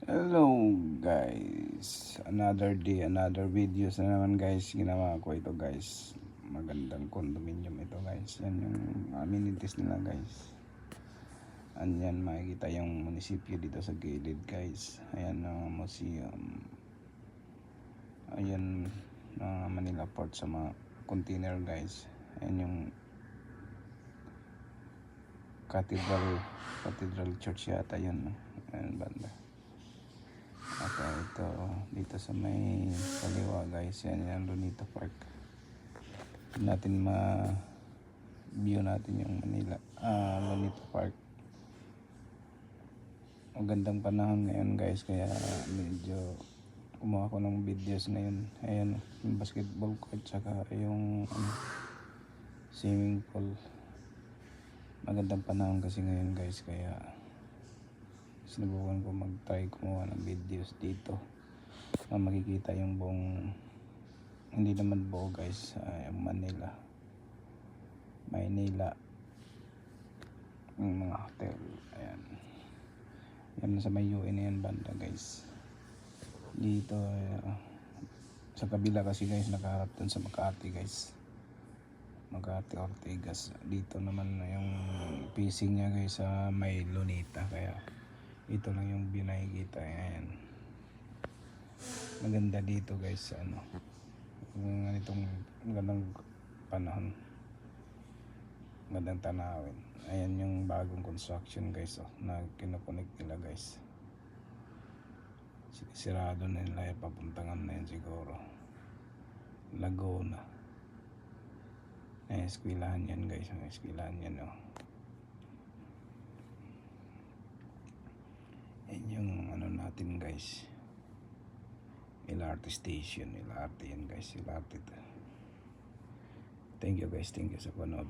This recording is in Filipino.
Hello guys, another day, another videos na naman guys. Ginawa ko ito guys, magandang condominium ito guys. Yan yung amenities nila guys. Anyan makikita yung munisipyo dito sa gilid guys. Ayan ang museum. Ayan Manila Port sa mga container guys. Ayan yung Cathedral Church yata yun. Ayan banda. Okay, ito dito sa may kaliwa guys, yan Lunita Park. Natin view natin yung Lunita Park. Magandang panahon ngayon guys, kaya medyo kumuha ko ng videos ngayon. Ayan yung basketball court, saka yung swimming pool. Magandang panahon kasi ngayon guys, kaya sinubukan ko mag-try kumuha ng videos dito na makikita yung buong, hindi naman buo guys, yung Maynila, yung mga hotel. Ayan yan sa may UN yan banda guys. Dito sa kabila kasi guys, nakaharap dun sa Makati guys, Makati Ortigas. Dito naman yung facing niya guys sa may Lunita, kaya ito lang yung view nakikita. Ayan, maganda dito guys, yung ganitong magandang panahon, magandang tanawin. Ayan yung bagong construction guys, na kinukunik nila guys. Sirado na nila, papuntangan na yun siguro Laguna. Eskwelahan yan guys, eskwelahan yan Yan yung natin guys, LRT station, LRT yan guys, LRT. Thank you guys, thank you sa panood.